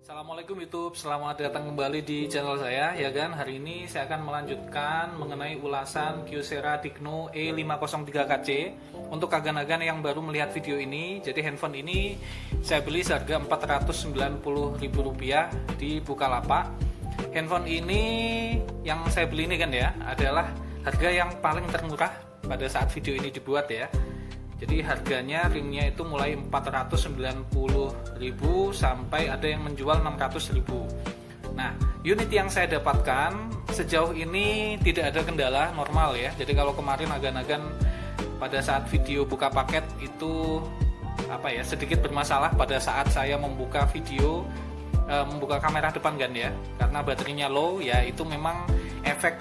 Assalamualaikum YouTube, selamat datang kembali di channel saya ya kan. Hari ini saya akan melanjutkan mengenai ulasan Kyocera Dicno E503KC. Untuk agan-agan yang baru melihat video ini, jadi handphone ini saya beli seharga Rp490.000 di Bukalapak. Handphone ini yang saya beli ini kan ya, adalah harga yang paling termurah pada saat video ini dibuat ya. Jadi harganya ringnya itu mulai 490.000 sampai ada yang menjual 600.000. Nah, unit yang saya dapatkan sejauh ini tidak ada kendala, normal ya. Jadi kalau kemarin agan-agan pada saat video buka paket itu sedikit bermasalah pada saat saya membuka video, membuka kamera depan kan ya, karena baterainya low ya. Itu memang efek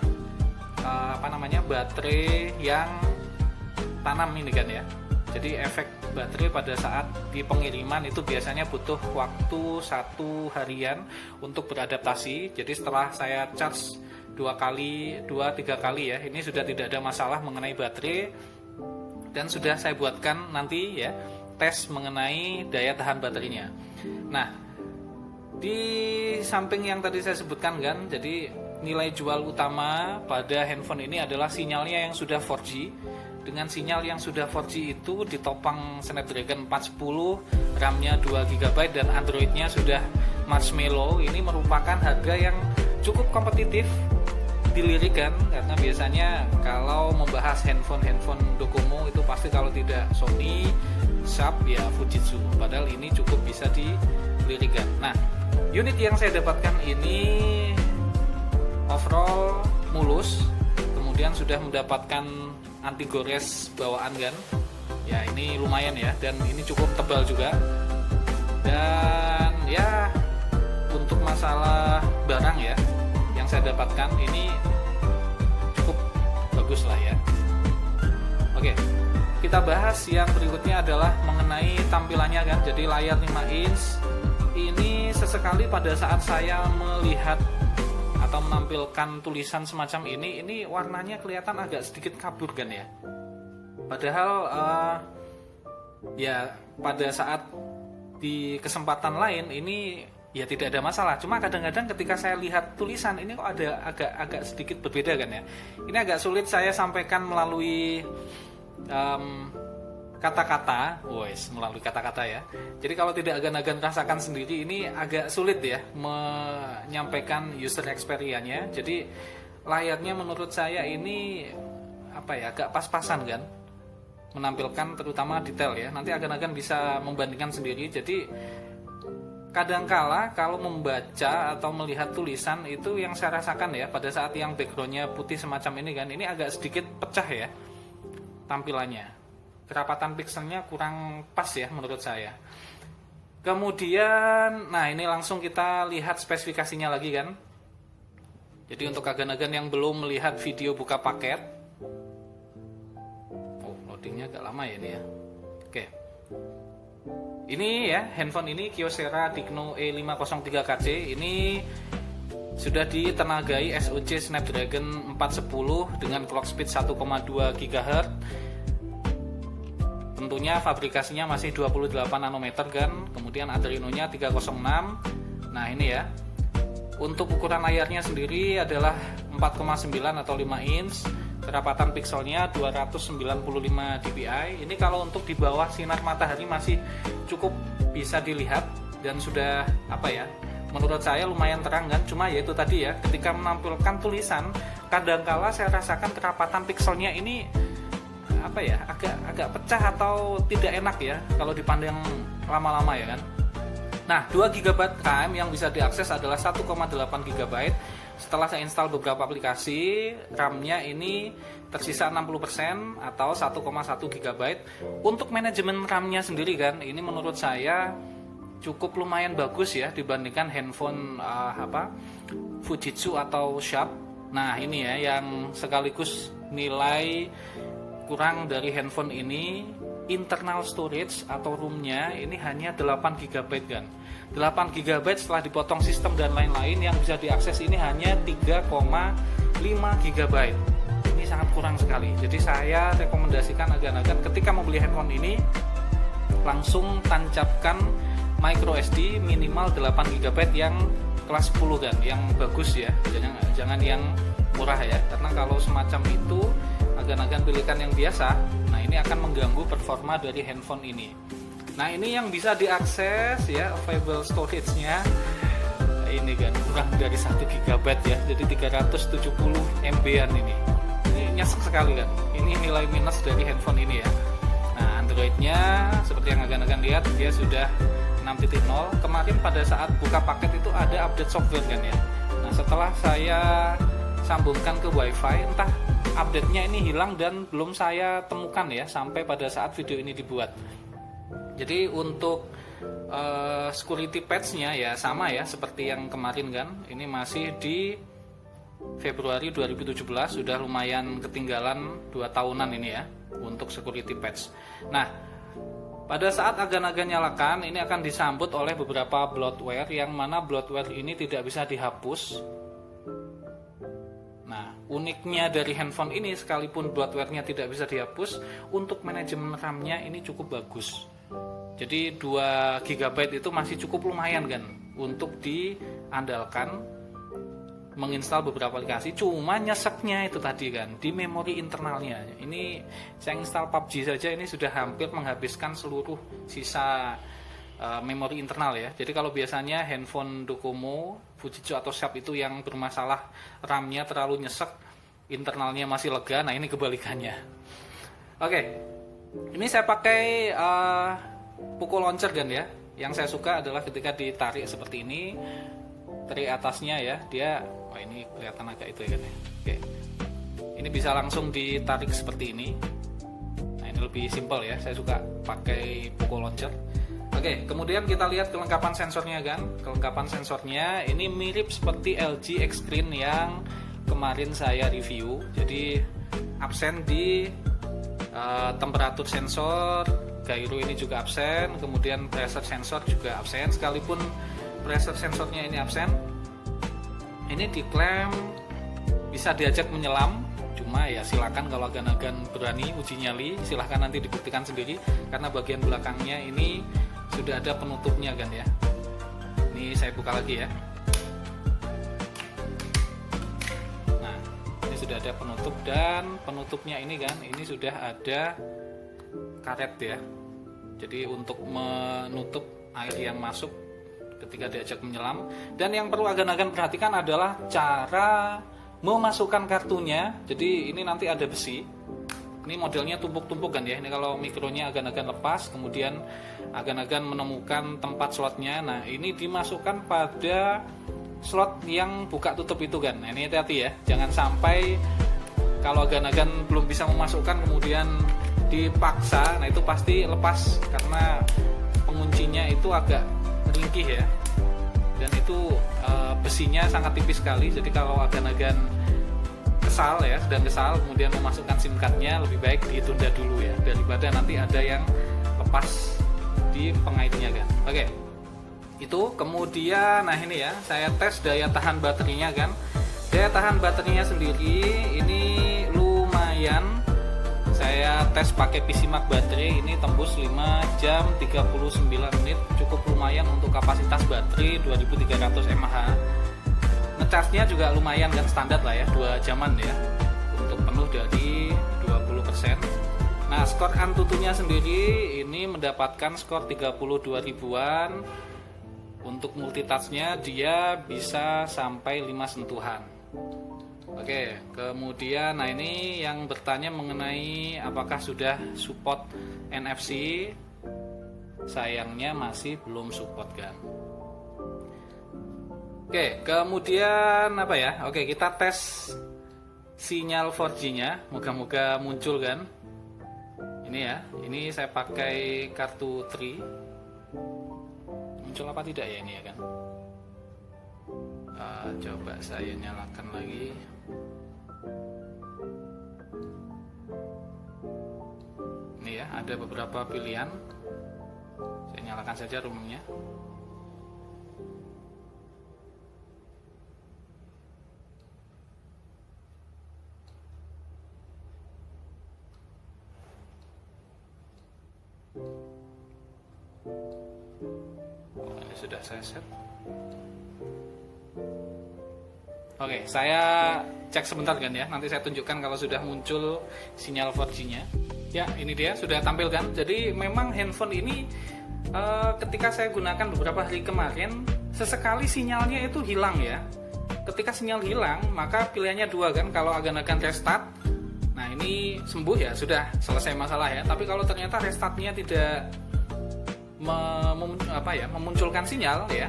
baterai yang tanam ini kan ya. Jadi efek baterai pada saat di pengiriman itu biasanya butuh waktu 1 harian untuk beradaptasi. Jadi setelah saya charge 2-3 kali ya, ini sudah tidak ada masalah mengenai baterai. Dan sudah saya buatkan nanti ya tes mengenai daya tahan baterainya. Nah, di samping yang tadi saya sebutkan kan, jadi nilai jual utama pada handphone ini adalah sinyalnya yang sudah 4G. Dengan sinyal yang sudah 4G itu ditopang Snapdragon 410, RAM-nya 2GB dan Android-nya sudah Marshmallow. Ini merupakan harga yang cukup kompetitif dilirik kan, karena biasanya kalau membahas handphone Docomo itu pasti kalau tidak Sony, Sharp ya Fujitsu. Padahal ini cukup bisa dilirikan. Nah, unit yang saya dapatkan ini overall mulus, kemudian sudah mendapatkan anti gores bawaan kan ya, ini lumayan ya, dan ini cukup tebal juga. Dan ya untuk masalah barang ya yang saya dapatkan ini cukup bagus lah ya. Oke, kita bahas yang berikutnya adalah mengenai tampilannya kan. Jadi layar 5 inch ini sesekali pada saat saya melihat atau menampilkan tulisan semacam ini warnanya kelihatan agak sedikit kabur kan ya. Padahal ya pada saat di kesempatan lain ini ya tidak ada masalah. Cuma kadang-kadang ketika saya lihat tulisan ini kok ada agak sedikit berbeda kan ya. Ini agak sulit saya sampaikan melalui melalui kata-kata ya. Jadi kalau tidak agan-agan rasakan sendiri, ini agak sulit ya menyampaikan user experience-nya. Jadi layarnya menurut saya ini agak pas-pasan kan, menampilkan terutama detail ya. Nanti agan-agan bisa membandingkan sendiri. Jadi kadangkala kalau membaca atau melihat tulisan itu yang saya rasakan ya, pada saat yang backgroundnya putih semacam ini kan, ini agak sedikit pecah ya tampilannya. Kerapatan pixelnya kurang pas ya menurut saya. Kemudian, nah ini langsung kita lihat spesifikasinya lagi kan. Jadi untuk agan-agan yang belum melihat video buka paket, loadingnya agak lama ya ini ya. Oke, ini ya handphone ini Kyocera Dicno E503KC. Ini sudah ditenagai SoC Snapdragon 410 dengan clock speed 1,2 GHz. Tentunya fabrikasinya masih 28 nanometer kan, kemudian Adreno-nya 306. Nah ini ya, untuk ukuran layarnya sendiri adalah 4,9 atau 5 inch, kerapatan pixelnya 295 dpi. Ini kalau untuk di bawah sinar matahari masih cukup bisa dilihat dan sudah menurut saya lumayan terang kan. Cuma ya itu tadi ya, ketika menampilkan tulisan kadangkala saya rasakan kerapatan pixelnya ini agak pecah atau tidak enak ya kalau dipandang lama-lama ya kan. Nah, 2 GB RAM yang bisa diakses adalah 1,8 GB. Setelah saya install beberapa aplikasi, RAM-nya ini tersisa 60% atau 1,1 GB. Untuk manajemen RAM-nya sendiri kan, ini menurut saya cukup lumayan bagus ya dibandingkan handphone Fujitsu atau Sharp. Nah, ini ya yang sekaligus nilai kurang dari handphone ini, internal storage atau ROM-nya ini hanya 8 GB kan. 8 GB setelah dipotong sistem dan lain-lain yang bisa diakses ini hanya 3,5 GB. Ini sangat kurang sekali. Jadi saya rekomendasikan agan-agan ketika membeli handphone ini langsung tancapkan micro SD minimal 8 GB yang kelas 10 kan, yang bagus ya, jangan yang murah ya, karena kalau semacam itu agan-agan pilihkan yang biasa, nah ini akan mengganggu performa dari handphone ini. Nah ini yang bisa diakses ya, available storage-nya ini kan kurang dari 1 GB ya, jadi 370 MB-an ini nyesek sekali kan, ini nilai minus dari handphone ini ya. Nah Android-nya seperti yang agan-agan lihat dia sudah 6.0. Kemarin pada saat buka paket itu ada update software kan ya. Nah setelah saya sambungkan ke WiFi, entah update-nya ini hilang dan belum saya temukan ya sampai pada saat video ini dibuat. Jadi untuk security patch-nya ya sama ya seperti yang kemarin kan. Ini masih di Februari 2017, sudah lumayan ketinggalan 2 tahunan ini ya untuk security patch. Nah, pada saat agan-agan nyalakan ini akan disambut oleh beberapa bloatware yang mana bloatware ini tidak bisa dihapus. Nah, uniknya dari handphone ini sekalipun bloatware-nya tidak bisa dihapus, untuk manajemen RAM-nya ini cukup bagus. Jadi 2 GB itu masih cukup lumayan kan untuk diandalkan menginstal beberapa aplikasi. Cuma nyeseknya itu tadi kan di memori internalnya. Ini saya install PUBG saja ini sudah hampir menghabiskan seluruh sisa memori internal ya. Jadi kalau biasanya handphone Docomo, Fujitsu atau Sharp itu yang bermasalah RAM-nya terlalu nyesek, internalnya masih lega. Nah ini kebalikannya. Oke, ini saya pakai Poco Launcher kan ya. Yang saya suka adalah ketika ditarik seperti ini, dari atasnya ya, dia ini kelihatan agak itu ya kan ya. Oke, ini bisa langsung ditarik seperti ini. Nah ini lebih simpel ya, saya suka pakai Poco Launcher. Oke, kemudian kita lihat kelengkapan sensornya kan. Kelengkapan sensornya ini mirip seperti LG X-Screen yang kemarin saya review. Jadi absen di temperatur sensor, gyro ini juga absen, kemudian pressure sensor juga absen. Sekalipun pressure sensornya ini absen, ini diklaim bisa diajak menyelam. Cuma ya silakan kalau agan-agan berani uji nyali, silahkan nanti dibuktikan sendiri, karena bagian belakangnya ini sudah ada penutupnya kan ya. Ini saya buka lagi ya. Nah ini sudah ada penutup, dan penutupnya ini kan ini sudah ada karet ya. Jadi untuk menutup air yang masuk ketika diajak menyelam. Dan yang perlu agan-agan perhatikan adalah cara memasukkan kartunya. Jadi ini nanti ada besi. Ini modelnya tumpuk-tumpuk kan ya. Ini kalau mikronya agan-agan lepas, kemudian agan-agan menemukan tempat slotnya. Nah ini dimasukkan pada slot yang buka tutup itu kan. Nah ini hati-hati ya, jangan sampai kalau agan-agan belum bisa memasukkan kemudian dipaksa, nah itu pasti lepas karena penguncinya itu agak ringkih ya, dan itu besinya sangat tipis sekali. Jadi kalau agan-agan kesal ya, sedang kesal kemudian memasukkan SIM cardnya, lebih baik ditunda dulu ya, daripada nanti ada yang lepas di pengaitnya kan. Oke, itu kemudian nah ini ya, saya tes daya tahan baterainya kan. Daya tahan baterainya sendiri ini lumayan. Saya tes pakai PC Mark baterai, ini tembus 5 jam 39 menit, cukup lumayan untuk kapasitas baterai 2300 mAh. Ngecharge-nya juga lumayan kan, standar lah ya, 2 jaman ya, untuk penuh dari 20%. Nah skor Antutunya sendiri ini mendapatkan skor 32 ribuan. Untuk multitouch-nya dia bisa sampai 5 sentuhan. Oke, kemudian nah ini yang bertanya mengenai apakah sudah support NFC. Sayangnya masih belum support kan. Oke, kemudian apa ya? Oke, kita tes sinyal 4G-nya. Moga-moga muncul kan. Ini ya, ini saya pakai kartu Tri. Muncul apa tidak ya ini ya kan? Coba saya nyalakan lagi. Ini ya, ada beberapa pilihan. Saya nyalakan saja roomnya. sudah saya set. Oke, saya cek sebentar kan ya. Nanti saya tunjukkan kalau sudah muncul sinyal 4G-nya. Ya, ini dia sudah tampil kan. Jadi memang handphone ini ketika saya gunakan beberapa hari kemarin, sesekali sinyalnya itu hilang ya. Ketika sinyal hilang, maka pilihannya dua kan. Kalau agan-agan restart, nah ini sembuh ya, sudah selesai masalah ya. Tapi kalau ternyata restartnya tidak memunculkan sinyal ya,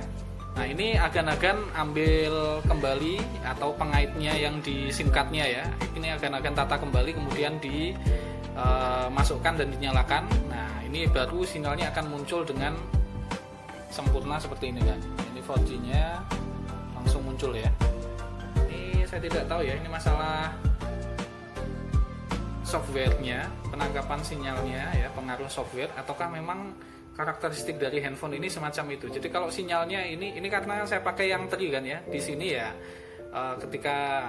nah ini agan-agan ambil kembali atau pengaitnya yang di SIM cardnya ya, ini agan-agan tata kembali kemudian dimasukkan dan dinyalakan. Nah ini baru sinyalnya akan muncul dengan sempurna seperti ini kan. Ini 4G-nya langsung muncul ya. Ini saya tidak tahu ya, ini masalah softwarenya, penangkapan sinyalnya ya, pengaruh software ataukah memang karakteristik dari handphone ini semacam itu. Jadi kalau sinyalnya ini karena saya pakai yang tri kan ya. Di sini ya ketika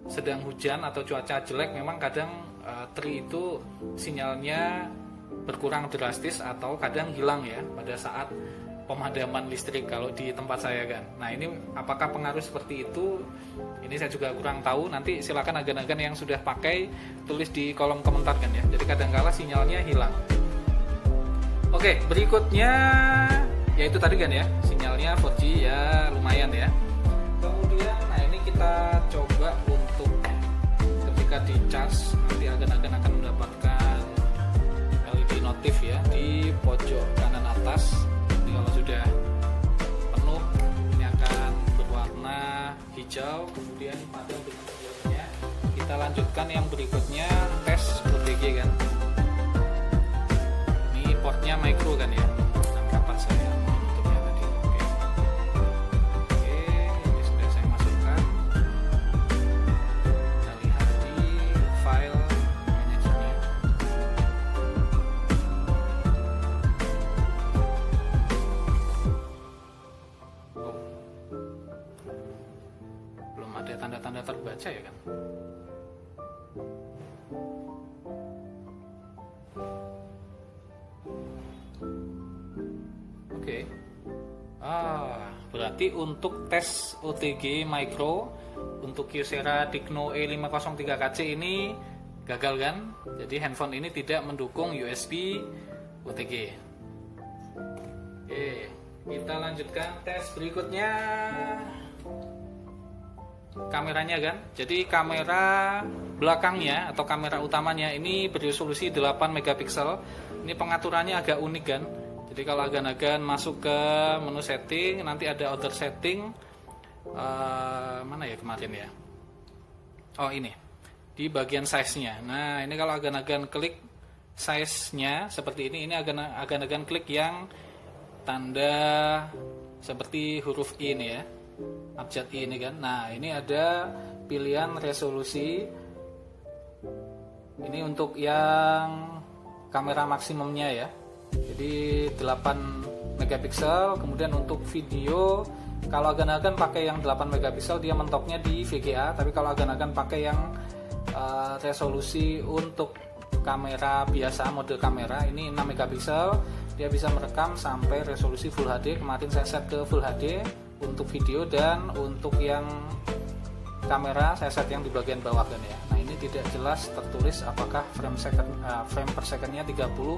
sedang hujan atau cuaca jelek memang kadang tri itu sinyalnya berkurang drastis atau kadang hilang ya pada saat pemadaman listrik kalau di tempat saya kan. Nah ini apakah pengaruh seperti itu? Ini saya juga kurang tahu. Nanti silakan agan-agan yang sudah pakai tulis di kolom komentar kan ya. Jadi kadang-kala sinyalnya hilang. Oke, berikutnya yaitu tadi kan ya, sinyalnya 4G ya lumayan ya. Kemudian nah ini kita coba untuk ketika di charge nanti agan-agan akan mendapatkan LED notif ya di pojok kanan atas. Ini kalau sudah penuh ini akan berwarna hijau, kemudian padam dengan hijaunya. Kita lanjutkan yang berikutnya, tes OTG kan. Portnya micro kan ya, tangkapan saya tutupnya tadi. Oke, ini sudah saya masukkan. Kita lihat di file manajernya. Oh, belum ada tanda-tanda terbaca ya kan. Oke. Berarti untuk tes OTG Micro untuk Kyocera Dicno E503KC ini gagal kan? Jadi handphone ini tidak mendukung USB OTG. Oke, kita lanjutkan tes berikutnya. Kameranya kan. Jadi kamera belakangnya atau kamera utamanya ini beresolusi 8 megapiksel. Ini pengaturannya agak unik kan. Jadi kalau agan-agan masuk ke menu setting, nanti ada other setting, mana ya kemarin ya? Oh ini, di bagian size-nya. Nah ini kalau agan-agan klik size-nya seperti ini agan-agan klik yang tanda seperti huruf I ini ya, abjad I ini kan. Nah ini ada pilihan resolusi. Ini untuk yang kamera maksimumnya ya. Jadi 8 megapiksel. Kemudian untuk video, kalau agan-agan pakai yang 8 megapiksel dia mentoknya di VGA. Tapi kalau agan-agan pakai yang resolusi untuk kamera biasa, mode kamera ini 6 megapiksel, dia bisa merekam sampai resolusi Full HD. Kemarin saya set ke Full HD untuk video, dan untuk yang kamera saya set yang di bagian bawah kan ya. Nah ini tidak jelas tertulis apakah frame per secondnya 30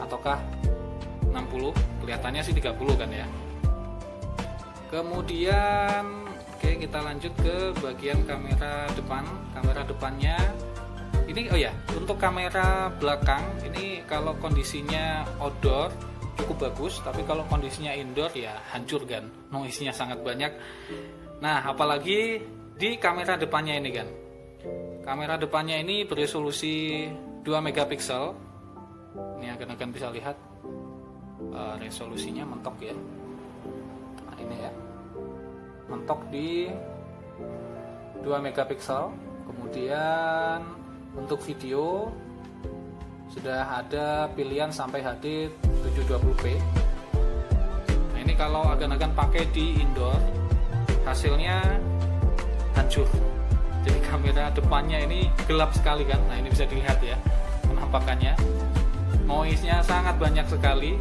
ataukah 60. Kelihatannya sih 30 kan ya. Kemudian oke, kita lanjut ke bagian kamera depan. Kamera depannya ini untuk kamera belakang ini kalau kondisinya outdoor cukup bagus, tapi kalau kondisinya indoor ya hancur kan, noise-nya sangat banyak. Nah apalagi di kamera depannya ini kan, kamera depannya ini beresolusi 2 megapiksel. Ini akan bisa lihat resolusinya mentok ya. Nah ini ya, mentok di 2 megapiksel. Kemudian untuk video sudah ada pilihan sampai HD 720p. Nah ini kalau agan-agan pakai di indoor hasilnya hancur. Jadi kamera depannya ini gelap sekali kan. Nah ini bisa dilihat ya penampakannya. Noise-nya sangat banyak sekali.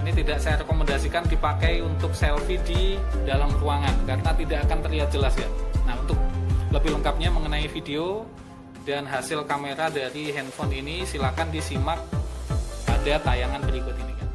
Ini tidak saya rekomendasikan dipakai untuk selfie di dalam ruangan karena tidak akan terlihat jelas ya. Nah, untuk lebih lengkapnya mengenai video dan hasil kamera dari handphone ini silakan disimak pada tayangan berikut ini kan.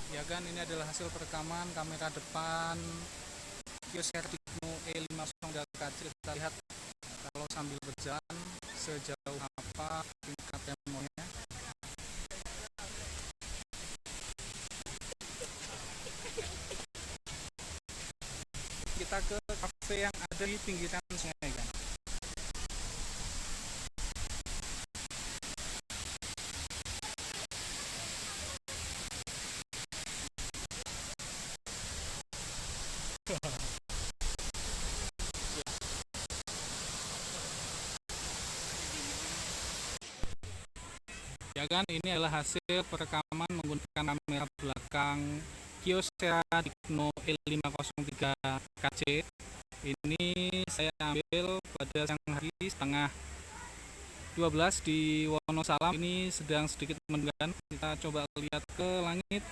Ya kan, ini adalah hasil perekaman kamera depan Kyocera Dicno E50 kc. Kita lihat kalau sambil berjalan sejauh apa tingkat remonya. Kita ke kafe yang ada di pinggiran sungai kan. Ya kan, ini adalah hasil perekaman menggunakan kamera belakang Kyocera Dicno E503 kc. Ini saya ambil pada siang hari setengah 12 di Wonosalam. Ini sedang sedikit mendung. Kita coba lihat ke langit.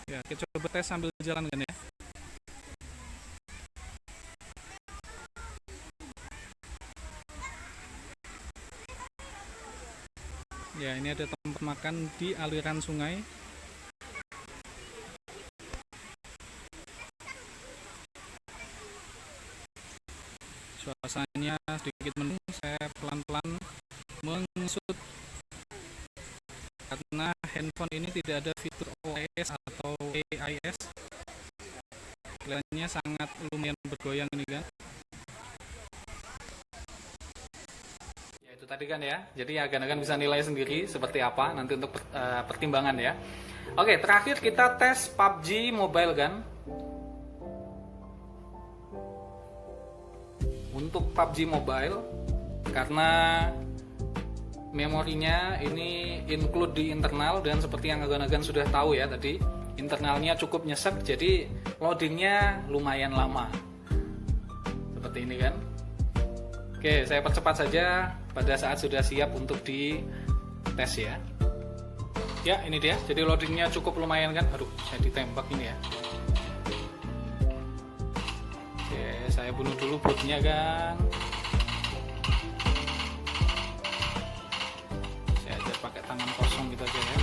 Ya, kita coba tes sambil jalan kan ya. Ya, ini ada tempat makan di aliran sungai. Suasananya sedikit mendung. Saya pelan-pelan mengesut karena handphone ini tidak ada fitur OIS atau AIS. Kelihatannya sangat lumayan bergoyang ini kan. Tadi kan ya, jadi agan-agan bisa nilai sendiri seperti apa nanti untuk pertimbangan ya. Oke, terakhir kita tes PUBG Mobile kan. Untuk PUBG Mobile, karena memorinya ini include di internal dan seperti yang agan-agan sudah tahu ya tadi, internalnya cukup nyesek, jadi loadingnya lumayan lama. Seperti ini kan. Oke, saya percepat saja pada saat sudah siap untuk dites ya. Ya, ini dia. Jadi loadingnya cukup lumayan kan. Aduh, saya ditembak ini ya. Oke, saya bunuh dulu botnya kan. Saya aja pakai tangan kosong gitu aja ya.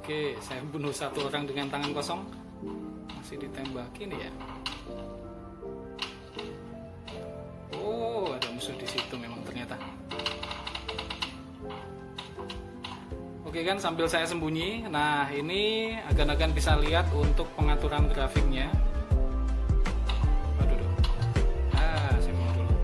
Oke, saya bunuh satu orang dengan tangan kosong. Masih ditembakin ya. Oh, ada musuh di situ memang ternyata. Oke kan, sambil saya sembunyi. Nah, ini agan-agan bisa lihat untuk pengaturan grafiknya. Waduh. Saya mau dulu.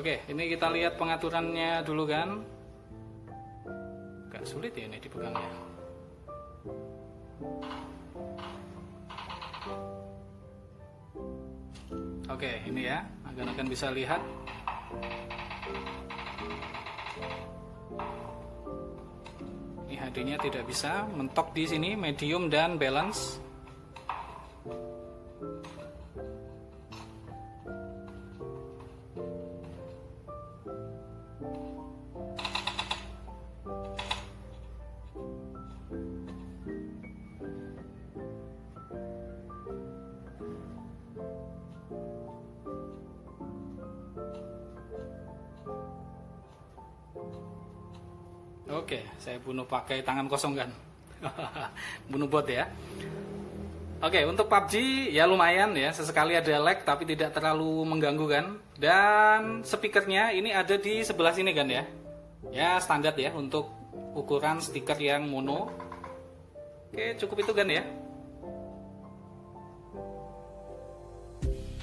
Oke, ini kita lihat pengaturannya dulu kan. Agak sulit ya ini dipegangnya. Oke, ini ya, akan bisa lihat. Ini HD-nya tidak bisa mentok di sini, medium dan balance. Oke, saya bunuh pakai tangan kosong kan. Bunuh bot ya. Oke, untuk PUBG ya lumayan ya, sesekali ada lag tapi tidak terlalu mengganggu kan. Dan speakernya ini ada di sebelah sini kan ya. Ya standar ya untuk ukuran stiker yang mono. Oke, cukup itu kan ya.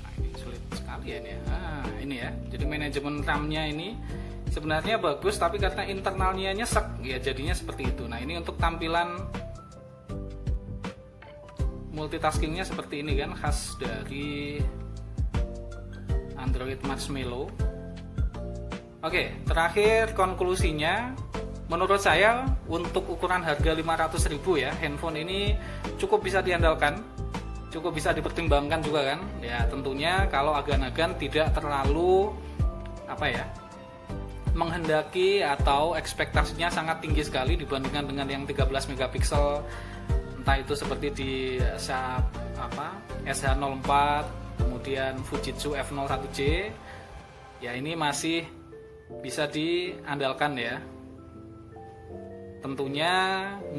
Nah, ini sulit sekali ya ini ya. Nah, ini ya. Jadi manajemen RAM-nya ini sebenarnya bagus, tapi karena internalnya nyesek ya jadinya seperti itu. Nah, ini untuk tampilan multitaskingnya seperti ini kan, khas dari Android Marshmallow. Oke, terakhir konklusinya, menurut saya untuk ukuran harga 500.000 ya, handphone ini cukup bisa diandalkan, cukup bisa dipertimbangkan juga kan. Ya tentunya kalau agan-agan tidak terlalu menghendaki atau ekspektasinya sangat tinggi sekali dibandingkan dengan yang 13 megapiksel, entah itu seperti di SH04, kemudian Fujitsu F01J. Ya ini masih bisa diandalkan ya. Tentunya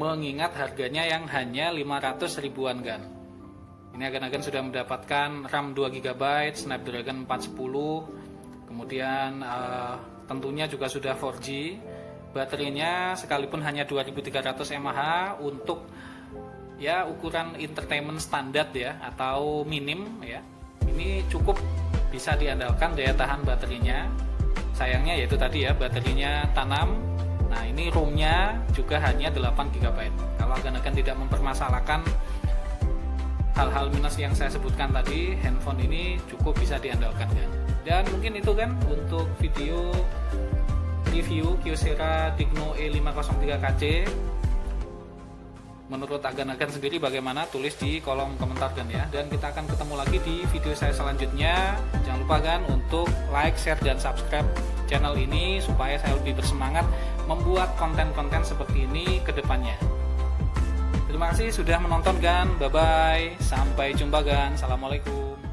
mengingat harganya yang hanya 500 ribuan kan. Ini agan-agan sudah mendapatkan RAM 2GB, Snapdragon 410, kemudian tentunya juga sudah 4G. Baterainya sekalipun hanya 2300 mAh untuk ya ukuran entertainment standar ya atau minim ya. Ini cukup bisa diandalkan daya tahan baterainya. Sayangnya yaitu tadi ya, baterainya tanam. Nah, ini ROM-nya juga hanya 8GB. Kalau agan-agan tidak mempermasalahkan hal-hal minus yang saya sebutkan tadi, handphone ini cukup bisa diandalkan kan. Dan mungkin itu kan untuk video review Kyocera Digno E503KC. Menurut agan-agan sendiri bagaimana? Tulis di kolom komentar kan ya. Dan kita akan ketemu lagi di video saya selanjutnya. Jangan lupa kan untuk like, share, dan subscribe channel ini supaya saya lebih bersemangat membuat konten-konten seperti ini ke depannya. Terima kasih sudah menonton kan. Bye bye. Sampai jumpa kan. Assalamualaikum.